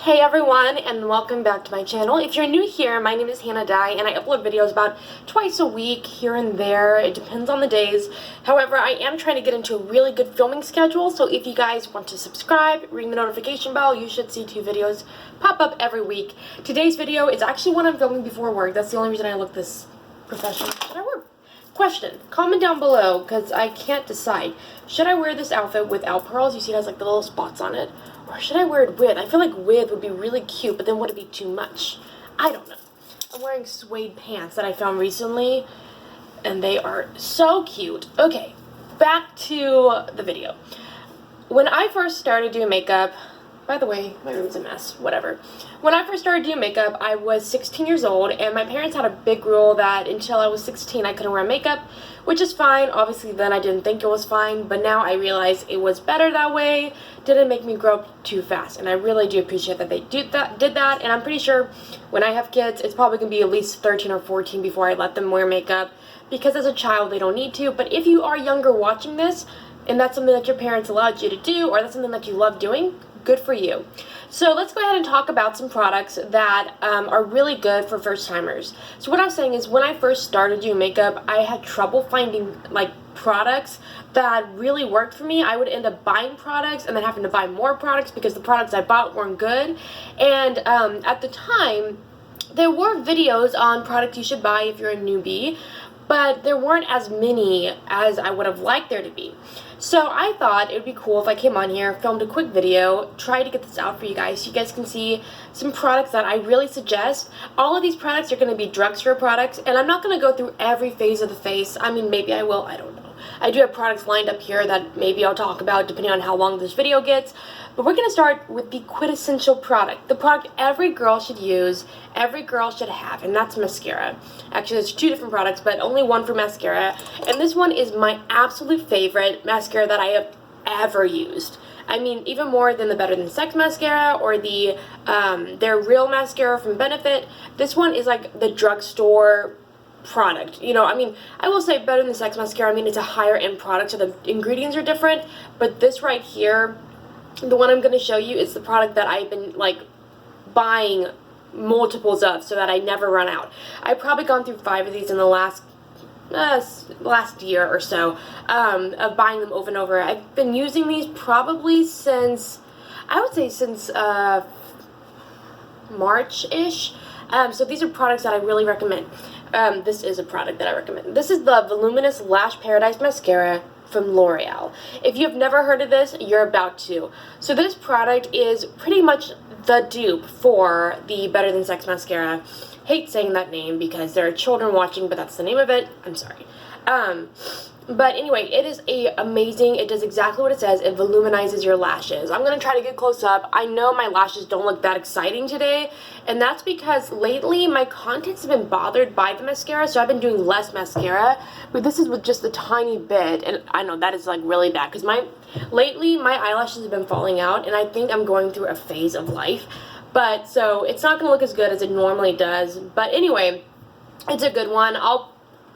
Hey everyone, and welcome back to my channel. If you're new here, my name is Hannah Dye, and I upload videos about twice a week, here and there. It depends on the days. However, I am trying to get into a really good filming schedule, so if you guys want to subscribe, ring the notification bell, you should see 2 videos pop up every week. Today's video is actually one I'm filming before work. That's the only reason I look this professional. Should I wear? Question. Comment down below, because I can't decide. Should I wear this outfit without pearls? You see it has like the little spots on it. Or should I wear it with? I feel like with would be really cute, but then would it be too much? I don't know. I'm wearing suede pants that I found recently, and they are so cute. Okay, back to the video. When I first started doing makeup, by the way, my room's a mess, whatever. When I first started doing makeup, I was 16 years old, and my parents had a big rule that until I was 16, I couldn't wear makeup, which is fine. Obviously, then I didn't think it was fine, but now I realize it was better that way. Didn't make me grow up too fast, and I really do appreciate that they did that, and I'm pretty sure when I have kids, it's probably going to be at least 13 or 14 before I let them wear makeup, because as a child, they don't need to. But if you are younger watching this, and that's something that your parents allowed you to do, or that's something that you love doing, good for you. So let's go ahead and talk about some products that are really good for first timers. So what I'm saying is, when I first started doing makeup, I had trouble finding like products that really worked for me. I would end up buying products and then having to buy more products because the products I bought weren't good. And at the time, there were videos on products you should buy if you're a newbie, but there weren't as many as I would have liked there to be. So I thought it would be cool if I came on here, filmed a quick video, tried to get this out for you guys so you guys can see some products that I really suggest. All of these products are going to be drugstore products, and I'm not going to go through every phase of the face. I mean, maybe I will, I don't know. I do have products lined up here that maybe I'll talk about depending on how long this video gets. But we're going to start with the quintessential product. The product every girl should use, every girl should have, and that's mascara. Actually, there's 2 different products, but only one for mascara. And this one is my absolute favorite mascara that I have ever used. I mean, even more than the Better Than Sex mascara or the their Real mascara from Benefit. This one is like the drugstore product. You know, I mean, I will say Better Than Sex mascara, I mean, it's a higher end product, so the ingredients are different, but this right here, the one I'm going to show you, is the product that I've been like buying multiples of so that I never run out. I've probably gone through 5 of these in the last year or so, of buying them over and over. I've been using these probably since, I would say since March-ish. So these are products that I really recommend. This is a product that I recommend. This is the Voluminous Lash Paradise Mascara from L'Oreal. If you've never heard of this, you're about to. So this product is pretty much the dupe for the Better Than Sex mascara. Hate saying that name because there are children watching, but that's the name of it. I'm sorry. But anyway, it is amazing. It does exactly what it says. It voluminizes your lashes. I'm going to try to get close up. I know my lashes don't look that exciting today, and that's because lately my contacts have been bothered by the mascara, so I've been doing less mascara, but this is with just a tiny bit, and I know that is like really bad because lately my eyelashes have been falling out, and I think I'm going through a phase of life, but so it's not going to look as good as it normally does. But anyway, it's a good one. I'll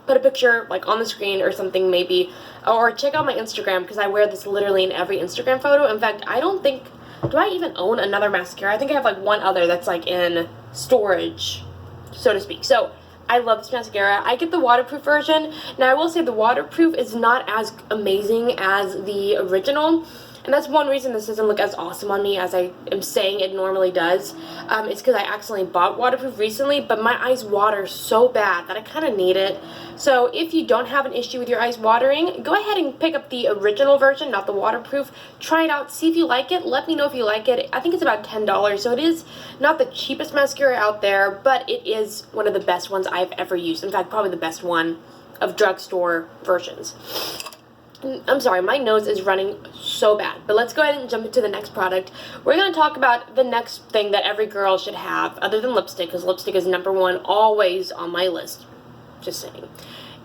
put a picture like on the screen or something maybe, or check out my Instagram because I wear this literally in every Instagram photo. In fact, I don't think, do I even own another mascara? I think I have like one other that's like in storage, so to speak. So I love this mascara. I get the waterproof version. Now I will say the waterproof is not as amazing as the original, and that's one reason this doesn't look as awesome on me as I am saying it normally does. It's because I accidentally bought waterproof recently, but my eyes water so bad that I kind of need it. So if you don't have an issue with your eyes watering, go ahead and pick up the original version, not the waterproof. Try it out, see if you like it. Let me know if you like it. I think it's about $10, so it is not the cheapest mascara out there, but it is one of the best ones I've ever used. In fact, probably the best one of drugstore versions. I'm sorry, my nose is running so bad, but let's go ahead and jump into the next product. We're going to talk about the next thing that every girl should have, other than lipstick, because lipstick is #1 always on my list. Just saying.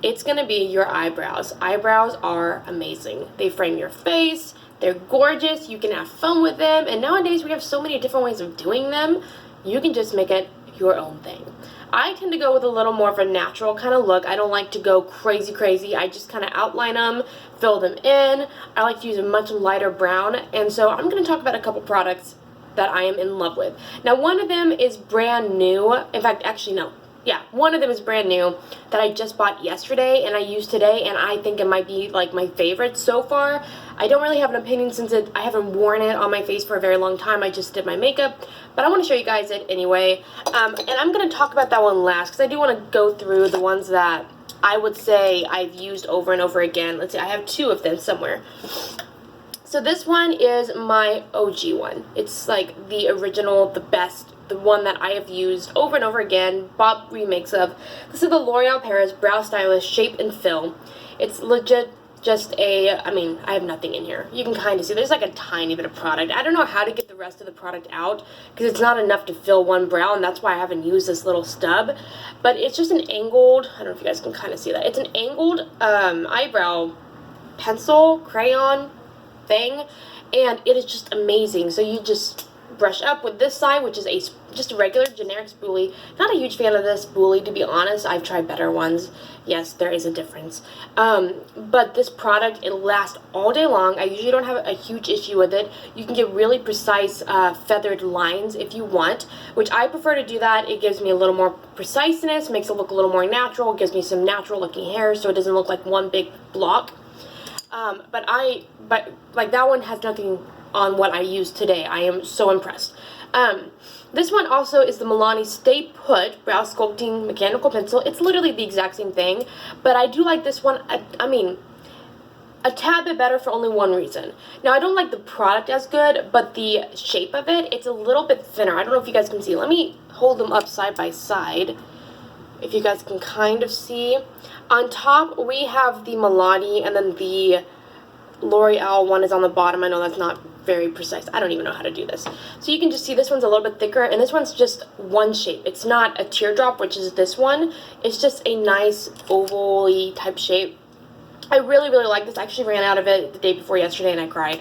It's going to be your eyebrows. Eyebrows are amazing. They frame your face, they're gorgeous, you can have fun with them, and nowadays we have so many different ways of doing them, you can just make it your own thing. I tend to go with a little more of a natural kind of look. I don't like to go crazy. I just kind of outline them, fill them in. I like to use a much lighter brown, and so I'm going to talk about a couple products that I am in love with. Now, one of them is brand new. In fact, actually, no. Yeah, one of them is brand new that I just bought yesterday and I used today, and I think it might be like my favorite so far. I don't really have an opinion since I haven't worn it on my face for a very long time. I just did my makeup, but I want to show you guys it anyway. And I'm going to talk about that one last because I do want to go through the ones that I would say I've used over and over again. Let's see, I have two of them somewhere. So this one is my OG one. It's like the original, the best, the one that I have used over and over again, bought remakes of. This is the L'Oreal Paris Brow Stylist Shape and Fill. It's legit just a, I mean, I have nothing in here. You can kind of see there's like a tiny bit of product. I don't know how to get the rest of the product out because it's not enough to fill one brow, and that's why I haven't used this little stub. But it's just an angled, I don't know if you guys can kind of see that. It's an angled eyebrow pencil, crayon thing, and it is just amazing. So you just brush up with this side, which is just a regular generic spoolie. Not a huge fan of this spoolie, to be honest. I've tried better ones. Yes, there is a difference. But this product, it lasts all day long. I usually don't have a huge issue with it. You can get really precise feathered lines if you want, which I prefer to do that. It gives me a little more preciseness, makes it look a little more natural, gives me some natural looking hair so it doesn't look like one big block. But like that one has nothing on what I used today. I am so impressed. This one also is the Milani Stay Put Brow Sculpting Mechanical Pencil. It's literally the exact same thing, but I do like this one, I mean, a tad bit better for only one reason. Now, I don't like the product as good, but the shape of it, it's a little bit thinner. I don't know if you guys can see. Let me hold them up side by side, if you guys can kind of see. On top, we have the Milani, and then the L'Oreal one is on the bottom. I know that's not very precise. I don't even know how to do this. So you can just see this one's a little bit thicker, and this one's just one shape. It's not a teardrop, which is this one. It's just a nice oval-y type shape. I really, really like this. I actually ran out of it the day before yesterday, and I cried.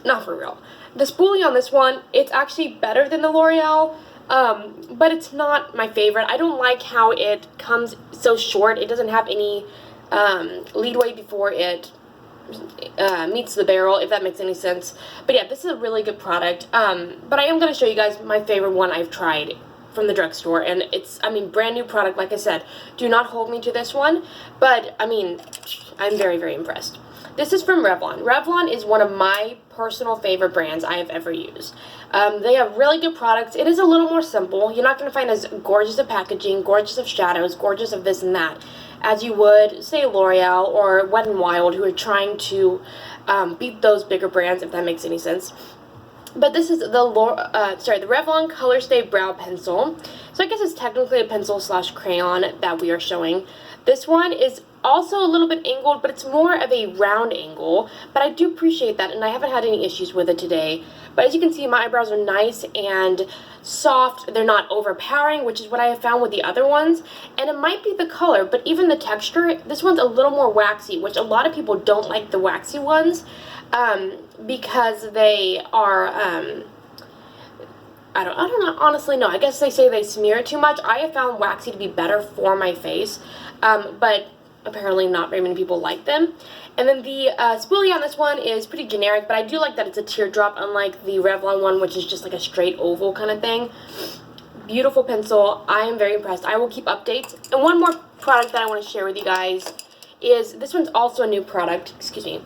Not for real. The spoolie on this one, it's actually better than the L'Oreal, but it's not my favorite. I don't like how it comes so short. It doesn't have any leadway before it meets the barrel, if that makes any sense. But yeah, this is a really good product. But I am going to show you guys my favorite one I've tried from the drugstore, and it's, I mean, brand new product. Like I said, do not hold me to this one, but I mean, I'm very, very impressed. This is from Revlon. Revlon is one of my personal favorite brands I have ever used. They have really good products. It is a little more simple. You're not going to find as gorgeous of packaging, gorgeous of shadows, gorgeous of this and that, as you would, say, L'Oreal or Wet n Wild, who are trying to beat those bigger brands, if that makes any sense. But this is the Revlon Color Stay Brow Pencil. So I guess it's technically a pencil slash crayon that we are showing. This one is also a little bit angled, but it's more of a round angle. But I do appreciate that, and I haven't had any issues with it today. But as you can see, my eyebrows are nice and soft. They're not overpowering, which is what I have found with the other ones. And it might be the color, but even the texture, this one's a little more waxy, which a lot of people don't like the waxy ones because they are, I don't know, honestly, no. I guess they say they smear it too much. I have found waxy to be better for my face, but apparently not very many people like them. And then the spoolie on this one is pretty generic, but I do like that it's a teardrop, unlike the Revlon one, which is just like a straight oval kind of thing. Beautiful pencil. I am very impressed. I will keep updates. And one more product that I want to share with you guys is, this one's also a new product, excuse me,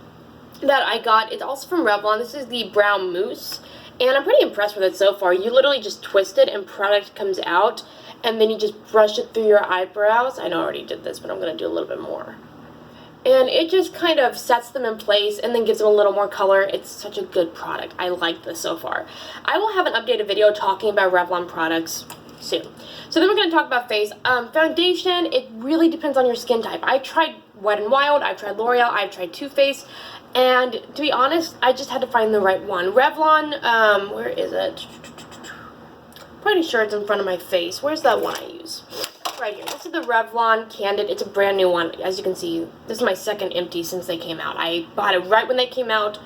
that I got. It's also from Revlon. This is the Brow Mousse, and I'm pretty impressed with it so far. You literally just twist it and product comes out, and then you just brush it through your eyebrows. I know I already did this, but I'm going to do a little bit more. And it just kind of sets them in place and then gives them a little more color. It's such a good product. I like this so far. I will have an updated video talking about Revlon products soon. So then we're going to talk about face. Foundation, it really depends on your skin type. I've tried Wet n Wild, I've tried L'Oreal, I've tried Too Faced, and to be honest, I just had to find the right one. Revlon, where is it? Pretty sure it's in front of my face. Where's that one I use? Right here. This is the Revlon Candid. It's a brand new one. As you can see, this is my second empty since they came out. I bought it right when they came out.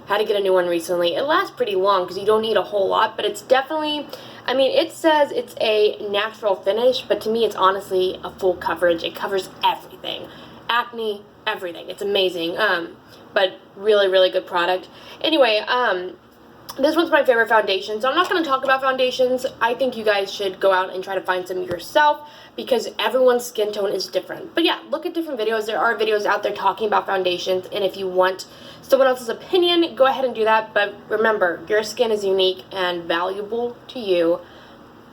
Had to get a new one recently. It lasts pretty long because you don't need a whole lot, but it's definitely, I mean, it says it's a natural finish, but to me it's honestly a full coverage. It covers everything. Acne, everything. It's amazing. But really, really good product. Anyway, This one's my favorite foundation, so I'm not going to talk about foundations. I think you guys should go out and try to find some yourself because everyone's skin tone is different. But yeah, look at different videos. There are videos out there talking about foundations, and if you want someone else's opinion, go ahead and do that. But remember, your skin is unique and valuable to you.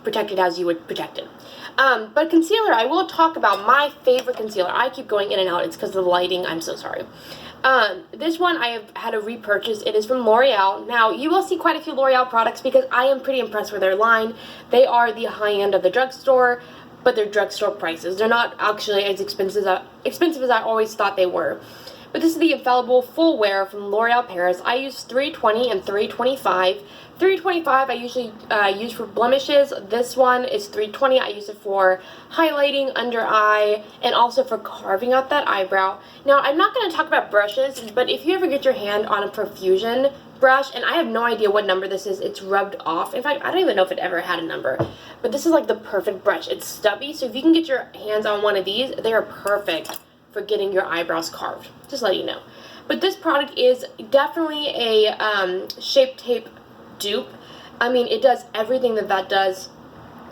Protect it as you would protect it. But concealer, I will talk about my favorite concealer. I keep going in and out. It's because of the lighting. I'm so sorry. This one I have had to repurchase. It is from L'Oreal. Now, you will see quite a few L'Oreal products because I am pretty impressed with their line. They are the high end of the drugstore, but they're drugstore prices. They're not actually as expensive as I always thought they were. But this is the Infallible Full Wear from L'Oreal Paris. I use 320 and 325. 325 I usually use for blemishes. This one is 320. I use it for highlighting under eye and also for carving out that eyebrow. Now, I'm not going to talk about brushes, but if you ever get your hand on a Profusion brush, and I have no idea what number this is, it's rubbed off. In fact, I don't even know if it ever had a number, but this is like the perfect brush. It's stubby, so if you can get your hands on one of these, they are perfect for getting your eyebrows carved. Just let you know. But this product is definitely a Shape Tape dupe. I mean, it does everything that does.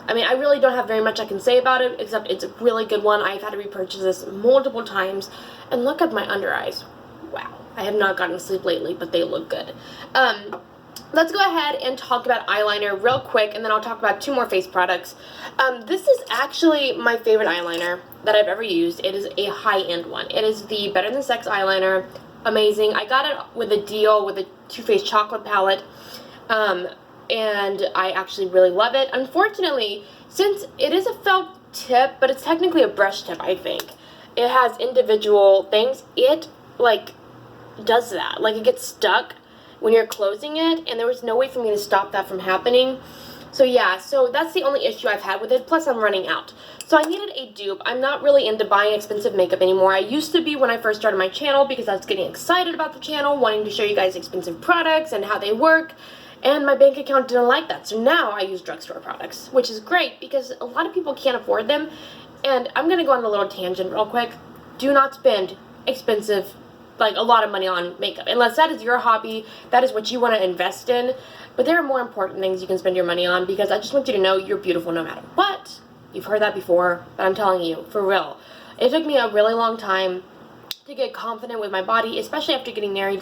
I mean, I really don't have very much I can say about it, except it's a really good one. I've had to repurchase this multiple times. And look at my under eyes. Wow. I have not gotten sleep lately, but they look good. Let's go ahead and talk about eyeliner real quick, and then I'll talk about two more face products. This is actually my favorite eyeliner that I've ever used. It is a high-end one. It is the Better Than Sex eyeliner. Amazing. I got it with a deal with a Too Faced chocolate palette. And I actually really love it. Unfortunately, since it is a felt tip, but it's technically a brush tip, I think. It has individual things. It, like, does that. Like, it gets stuck when you're closing it, and there was no way for me to stop that from happening. So yeah, so that's the only issue I've had with it, plus I'm running out. So I needed a dupe. I'm not really into buying expensive makeup anymore. I used to be when I first started my channel because I was getting excited about the channel, wanting to show you guys expensive products and how they work. And my bank account didn't like that. So now I use drugstore products, which is great because a lot of people can't afford them. And I'm going to go on a little tangent real quick. Do not spend expensive, like a lot of money on makeup. Unless that is your hobby, that is what you want to invest in. But there are more important things you can spend your money on because I just want you to know you're beautiful no matter what. You've heard that before, but I'm telling you, for real. It took me a really long time to get confident with my body, especially after getting married,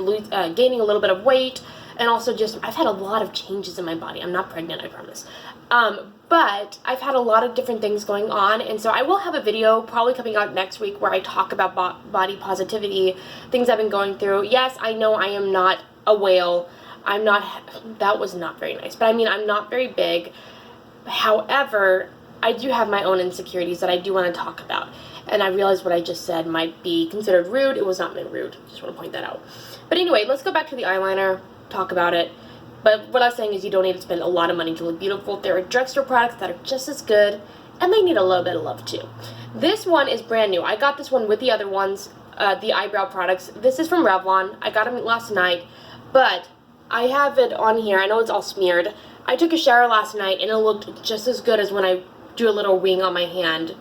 gaining a little bit of weight, and also just, I've had a lot of changes in my body. I'm not pregnant, I promise. But I've had a lot of different things going on, and so I will have a video probably coming out next week where I talk about body positivity, things I've been going through. Yes, I know I am not a whale. I'm not, that was not very nice, but I mean, I'm not very big. However, I do have my own insecurities that I do want to talk about. And I realize what I just said might be considered rude. It was not meant rude. Just want to point that out. But anyway, let's go back to the eyeliner, talk about it. But what I'm saying is you don't need to spend a lot of money to look beautiful. There are drugstore products that are just as good, and they need a little bit of love too. This one is brand new. I got this one with the other ones, the eyebrow products. This is from Revlon. I got them last night, but I have it on here. I know it's all smeared. I took a shower last night, and it looked just as good as when I do a little wing on my hand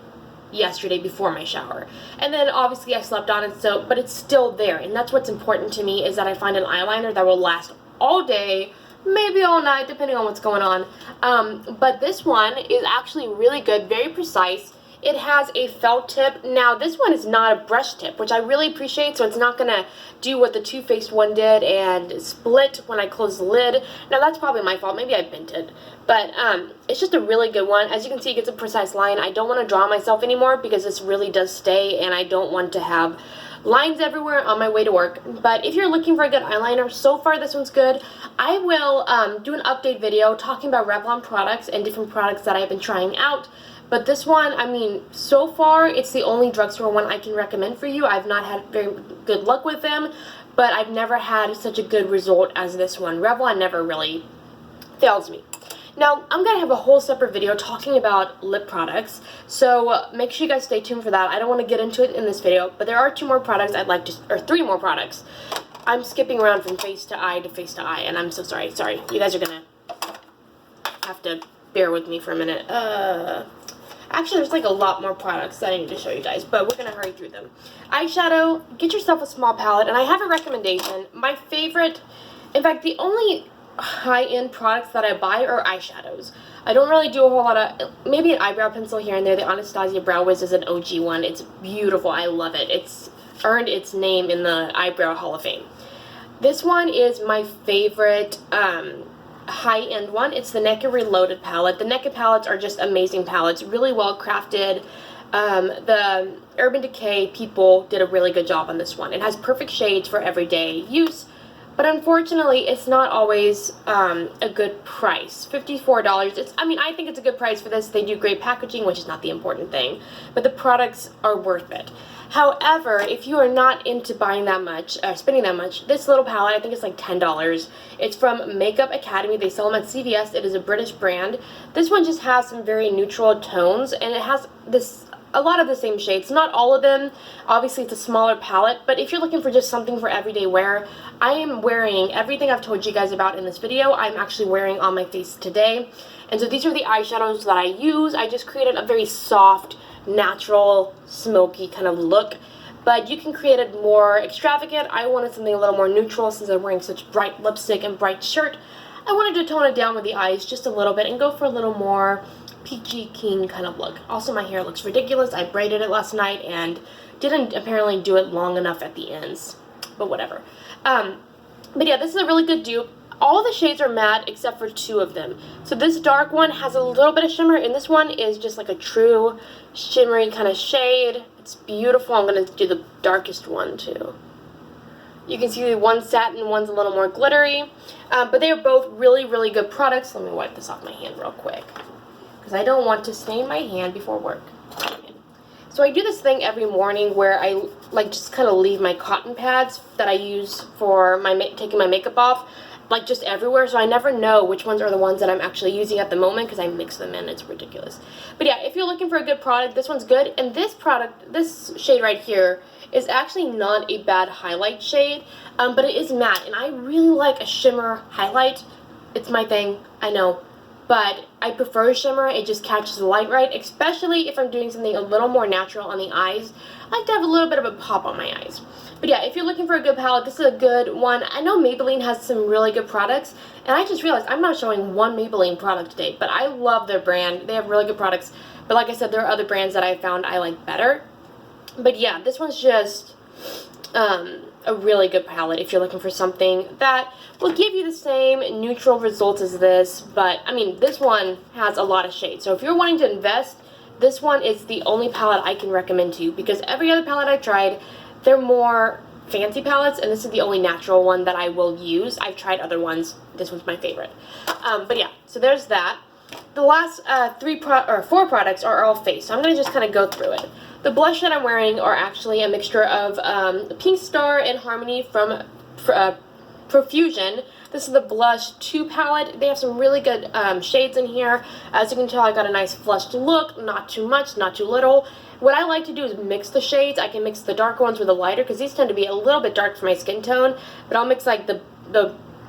yesterday before my shower. And then obviously I slept on it, so but it's still there, and that's what's important to me, is that I find an eyeliner that will last all day, maybe all night, depending on what's going on. But this one is actually really good, very precise. It has a felt tip. Now, this one is not a brush tip, which I really appreciate, so it's not going to do what the Too Faced one did and split when I close the lid. Now, that's probably my fault. Maybe I bent it. But it's just a really good one. As you can see, it gets a precise line. I don't want to draw myself anymore because this really does stay, and I don't want to have lines everywhere on my way to work. But if you're looking for a good eyeliner, so far this one's good. I will do an update video talking about Revlon products and different products that I've been trying out. But this one, I mean, so far, it's the only drugstore one I can recommend for you. I've not had very good luck with them, but I've never had such a good result as this one. Revlon never really fails me. Now, I'm going to have a whole separate video talking about lip products, so make sure you guys stay tuned for that. I don't want to get into it in this video, but there are two more products I'd like to, or three more products. I'm skipping around from face to eye, and I'm so sorry. Sorry, you guys are going to have to bear with me for a minute. Actually, there's like a lot more products that I need to show you guys, but we're going to hurry through them. Eyeshadow, get yourself a small palette, and I have a recommendation. My favorite, in fact, the only high-end products that I buy are eyeshadows. I don't really do a whole lot of, maybe an eyebrow pencil here and there. The Anastasia Brow Wiz is an OG one. It's beautiful. I love it. It's earned its name in the Eyebrow Hall of Fame. This one is my favorite high-end one. It's the Naked Reloaded palette. The Naked palettes are just amazing palettes, really well crafted. The Urban Decay people did a really good job on this one. It has perfect shades for everyday use, but unfortunately it's not always a good price. $54. I mean, I think it's a good price for this. They do great packaging, which is not the important thing, but the products are worth it. However, if you are not into buying that much, spending that much, this little palette, I think it's like $10. It's from Makeup Academy. They sell them at CVS. It is a British brand. This one just has some very neutral tones, and it has a lot of the same shades. Not all of them. Obviously, it's a smaller palette, but if you're looking for just something for everyday wear, I am wearing everything I've told you guys about in this video. I'm actually wearing on my face today. And so these are the eyeshadows that I use. I just created a very soft, natural, smoky kind of look, but you can create it more extravagant. I wanted something a little more neutral since I'm wearing such bright lipstick and bright shirt. I wanted to tone it down with the eyes just a little bit and go for a little more peachy keen kind of look. Also, my hair looks ridiculous. I braided it last night and didn't apparently do it long enough at the ends, but whatever. But yeah, this is a really good dupe. All the shades are matte except for two of them. So this dark one has a little bit of shimmer, and this one is just like a true shimmery kind of shade. It's beautiful. I'm going to do the darkest one too. You can see one's satin, one's a little more glittery. But they are both really, really good products. Let me wipe this off my hand real quick, because I don't want to stain my hand before work. So I do this thing every morning where I like just kind of leave my cotton pads that I use for taking my makeup off, like just everywhere, so I never know which ones are the ones that I'm actually using at the moment because I mix them in. It's ridiculous. But yeah, if you're looking for a good product, this one's good. And this product, this shade right here, is actually not a bad highlight shade, but it is matte, and I really like a shimmer highlight. It's my thing, I know. But I prefer shimmer. It just catches the light right, especially if I'm doing something a little more natural on the eyes. I like to have a little bit of a pop on my eyes. But yeah, if you're looking for a good palette, this is a good one. I know Maybelline has some really good products, and I just realized I'm not showing one Maybelline product today, but I love their brand. They have really good products. But like I said, there are other brands that I found I like better. But yeah, this one's just a really good palette if you're looking for something that will give you the same neutral results as this, but I mean, this one has a lot of shades. So if you're wanting to invest, this one is the only palette I can recommend to you, because every other palette I've tried, they're more fancy palettes, and this is the only natural one that I will use. I've tried other ones. This one's my favorite. But yeah, so there's that. The last 4 products are all face, so I'm going to just kind of go through it. The blush that I'm wearing are actually a mixture of Pink Star and Harmony from Profusion. This is the Blush 2 palette. They have some really good shades in here. As you can tell, I got a nice flushed look, not too much, not too little. What I like to do is mix the shades. I can mix the darker ones with the lighter, because these tend to be a little bit dark for my skin tone, but I'll mix like the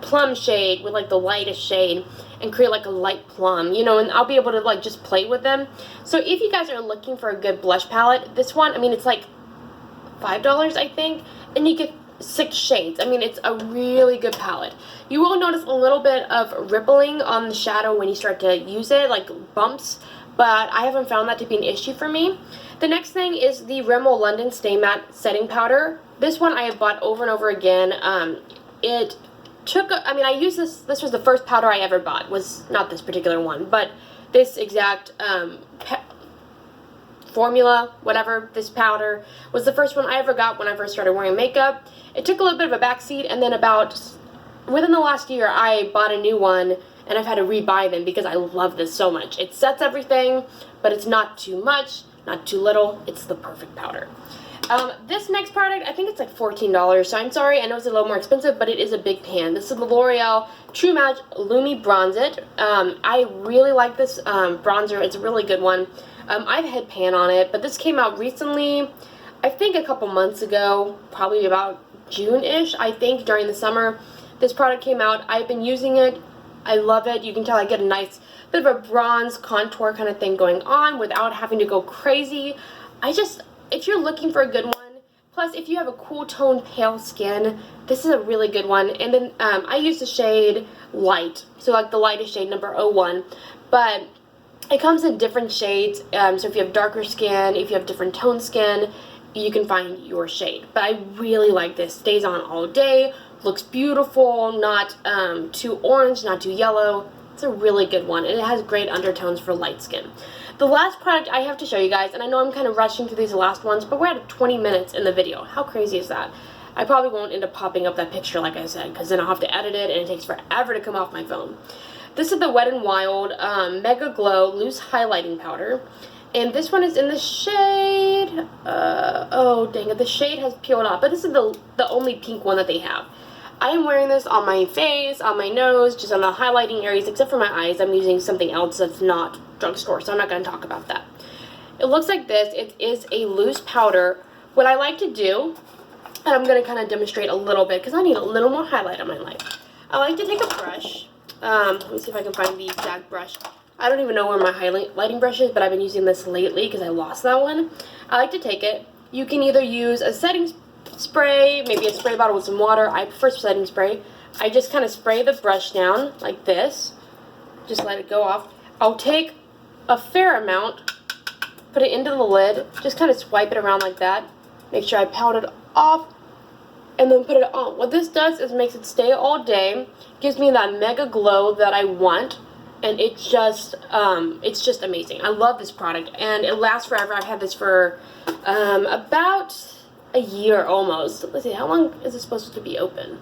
plum shade with like the lightest shade and create like a light plum, you know, and I'll be able to like just play with them. So if you guys are looking for a good blush palette, this one, I mean, it's like $5, I think, and you get 6 shades. I mean, it's a really good palette. You will notice a little bit of rippling on the shadow when you start to use it, like bumps, but I haven't found that to be an issue for me. The next thing is the Rimmel London Stay Matte Setting Powder. This one I have bought over and over again. I used this was the first powder I ever bought, was not this particular one, but this exact formula, whatever, this powder, was the first one I ever got when I first started wearing makeup. It took a little bit of a backseat, and then within the last year, I bought a new one, and I've had to rebuy them because I love this so much. It sets everything, but it's not too much, not too little. It's the perfect powder. This next product, I think it's like $14, so I'm sorry, I know it's a little more expensive, but it is a big pan. This is the L'Oreal True Match Lumi Bronze It. I really like this bronzer. It's a really good one. I've had pan on it, but this came out recently, I think a couple months ago, probably about June-ish, I think, during the summer. This product came out. I've been using it. I love it. You can tell I get a nice bit of a bronze contour kind of thing going on without having to go crazy. If you're looking for a good one, plus Plus, if you have a cool toned pale skin, this is a really good one. And then I use the shade Light, so like the lightest shade, number 01. But it comes in different shades, so if you have darker skin, if you have different toned skin, you can find your shade. But I really like this. Stays on all day, looks beautiful, not too orange, not too yellow. It's a really good one, and it has great undertones for light skin. The last product I have to show you guys, and I know I'm kind of rushing through these last ones, but we're at 20 minutes in the video. How crazy is that? I probably won't end up popping up that picture like I said, because then I'll have to edit it, and it takes forever to come off my phone. This is the Wet n Wild Mega Glow Loose Highlighting Powder. And this one is in the shade, oh dang it, the shade has peeled off, but this is the only pink one that they have. I am wearing this on my face, on my nose, just on the highlighting areas, except for my eyes. I'm using something else that's not drugstore, so I'm not going to talk about that. It looks like this. It is a loose powder. What I like to do, and I'm going to kind of demonstrate a little bit, because I need a little more highlight on my life. I like to take a brush. Let me see if I can find the exact brush. I don't even know where my highlighting brush is, but I've been using this lately because I lost that one. I like to take it. You can either use a setting spray, maybe a spray bottle with some water. I prefer setting spray. I just kind of spray the brush down like this. Just let it go off. I'll take a fair amount, put it into the lid, just kind of swipe it around like that. Make sure I pound it off, and then put it on. What this does is makes it stay all day, gives me that mega glow that I want, and it's just amazing. I love this product, and it lasts forever. I've had this for about a year almost. Let's see, how long is it supposed to be open?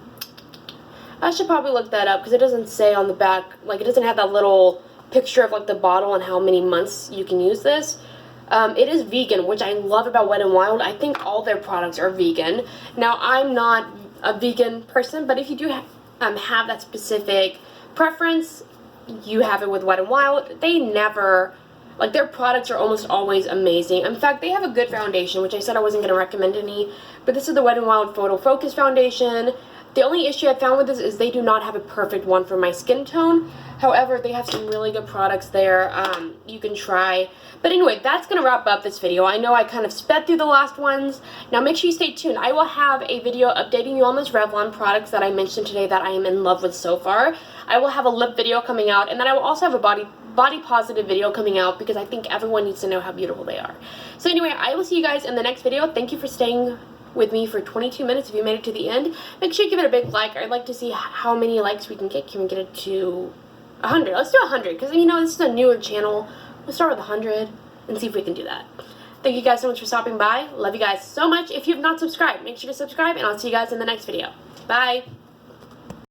I should probably look that up because it doesn't say on the back, like it doesn't have that little picture of like the bottle and how many months you can use this. It is vegan, which I love about Wet n Wild. I think all their products are vegan. Now, I'm not a vegan person, but if you do have that specific preference, you have it with Wet n Wild. They never, like their products are almost always amazing. In fact, they have a good foundation, which I said I wasn't going to recommend any, but this is the Wet n Wild Photo Focus Foundation. The only issue I found with this is they do not have a perfect one for my skin tone. However, they have some really good products there you can try. But anyway, that's going to wrap up this video. I know I kind of sped through the last ones. Now make sure you stay tuned. I will have a video updating you on those Revlon products that I mentioned today that I am in love with so far. I will have a lip video coming out, and then I will also have a body positive video coming out because I think everyone needs to know how beautiful they are. So anyway, I will see you guys in the next video. Thank you for staying with me for 22 minutes if you made it to the end. Make sure you give it a big like. I'd like to see how many likes we can get. Can we get it to 100? Let's do 100 because, you know, this is a newer channel. Let's start with 100 and see if we can do that. Thank you guys so much for stopping by. Love you guys so much. If you have not subscribed, make sure to subscribe, and I'll see you guys in the next video. Bye.